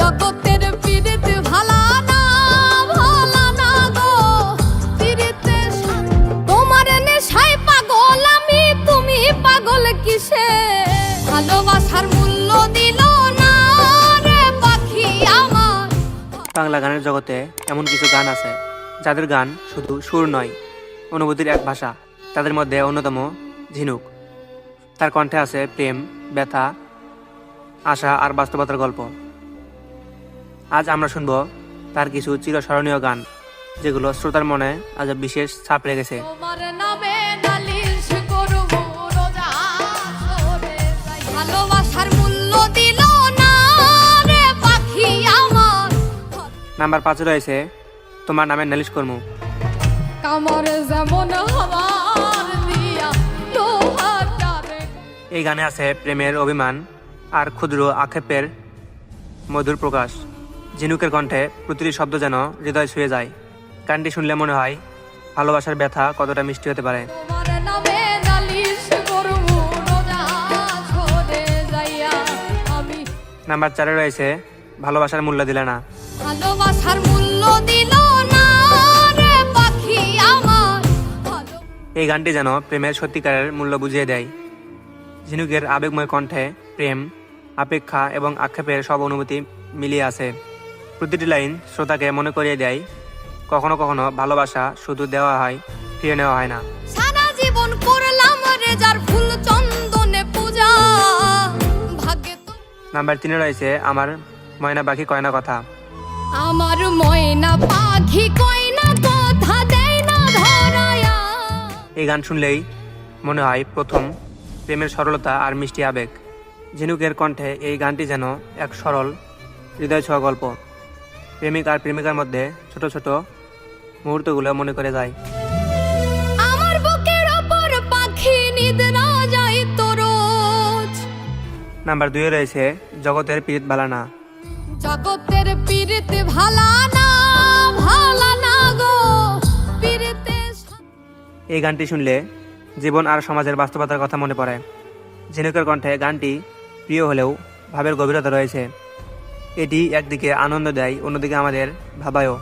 জগতের পীড়িত ভালা না ভালা না গো পীড়িতে তোমার নেশায় পাগল আমি তুমি পাগল কিসে ভালোবাসার মূল্য দিল না রে পাখি আমার। বাংলা গানের জগতে এমন কিছু গান আছে যাদের গান শুধু সুর নয়, অনুভূতির এক ভাষা। তাদের মধ্যে অন্যতম ঝিনুক। তার কণ্ঠে আছে প্রেম, ব্যথা, আশা আর বাস্তবতার গল্প। আজ আমরা শুনব তার কিছু চিরস্মরণীয় গান, যেগুলো শ্রোতার মনে আজ বিশেষ ছাপ রেখেছে। তোমার নামে নালিশ করব রোজা সরে যাই ভালোবাসার মূল্য দিল না রে পাখি আমার। নাম্বার 5 রয়েছে তোমার নামে নালিশ কর্মু। কামর যেমন হওয়ার দিয়া লোহাটারে। এই গানে আছে প্রেমের অভিমান আর ক্ষুদ্র আক্ষেপের মধুর প্রকাশ। ঝিনুকের কণ্ঠে প্রতিটি শব্দ যেন হৃদয় ছুঁয়ে যায়। গানটি শুনলে মনে হয় ভালোবাসার ব্যথা কতটা মিষ্টি হতে পারে। তোমার নামে নালিশ করব রোজা সরে যাইয়া আমি। নাম্বার 4 রয়েছে ভালোবাসার মূল্য দিলে না। ভালোবাসার মূল্য দিল না রে পাখি আমার। এই গানটি যেন প্রেমের সত্যিকারের মূল্য বুঝিয়ে দেয়। ঝিনুকের আবেগময় কণ্ঠে প্রেম, অপেক্ষা এবং আক্ষেপের সব অনুভূতি মিলিয়ে আছে। প্রতিটি লাইন শ্রোতাকে মনে করিয়ে দেয় কখনো কখনো ভালোবাসা শুধু দেওয়া হয়, ফিরে নেওয়া হয় না। সারা জীবন করলাম রে যার ফুল চন্দনে পূজা ভাগ্যে তো। নাম্বার 3 রয়েছে আমার ময়না পাখি কয়না কথা। আমার ময়না পাখি কয়না কথা দেয় না ধরায়া। এই গান শুনলেই মনে হয় প্রথম প্রেমের সরলতা আর মিষ্টি আবেগ। ঝিনুকের কণ্ঠে এই গানটি যেন এক সরল হৃদয় ছোঁয়া গল্প। প্রেমিক আর প্রেমিকার মধ্যে ছোট ছোট মুহূর্তগুলো মনে করে যায়। আমার বুকের ওপর পাখি নিদ্রা যায় তো রোজ। নাম্বার 2 রয়েছে জগতের পীড়িত বালানা। জগতের পীড়িত ভালা না ভালা না গো পীড়িতে। এই গানটি শুনলে জীবন আর সমাজের বাস্তবতার কথা মনে পড়ে। ঝিনুকের কণ্ঠে গানটি প্রিয় হলেও ভাবের গভীরতা রয়েছে। এটি একদিকে আনন্দ দেয়, অন্যদিকে আমাদের ভাবায়ও।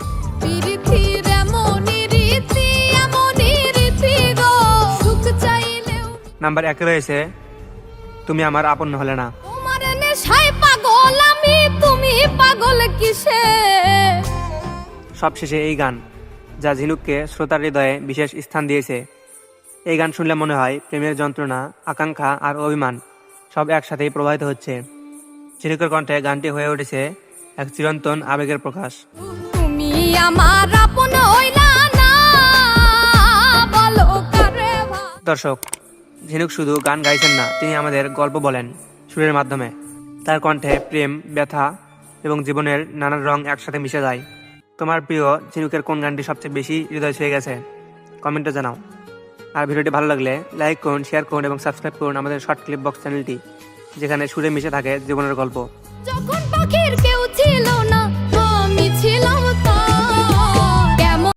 পীড়িতির এমনই রীতি এমনই রীতি গো সুখ চাইলেও। নাম্বার 1 রয়েছে তুমি আমার আপন হলে না। তোমার নেশায় পাগল আমি তুমি পাগল কিসে। সবশেষে এই গান যা ঝিনুককে শ্রোতার হৃদয়ে বিশেষ স্থান দিয়েছে। এই গান শুনলে মনে হয় প্রেমের যন্ত্রণা, আকাঙ্ক্ষা আর অভিমান সব একসাথেই প্রবাহিত হচ্ছে। ঝিনুকের কণ্ঠে গানটি হয়ে উঠেছে এক চিরন্তন আবেগের প্রকাশ। তুমি আমার আপন হইলা না বলো কারে ভাই। দর্শক, ঝিনুক শুধু গান গাইছেন না, তিনি আমাদের গল্প বলেন সুরের মাধ্যমে। তার কণ্ঠে প্রেম, ব্যথা এবং জীবনের নানান রং একসাথে মিশে যায়। তোমার প্রিয় ঝিনুকের কোন গানটি সবচেয়ে বেশি হৃদয় ছুঁয়ে গেছে কমেন্টে জানাও। আর ভিডিওটি ভালো লাগলে লাইক করুন, শেয়ার করুন এবং সাবস্ক্রাইব করুন আমাদের শর্ট ক্লিপ বক্স চ্যানেলটি, যেখানে সুরে মিশে থাকে জীবনের গল্প। যখন পাখির কেউ ছিল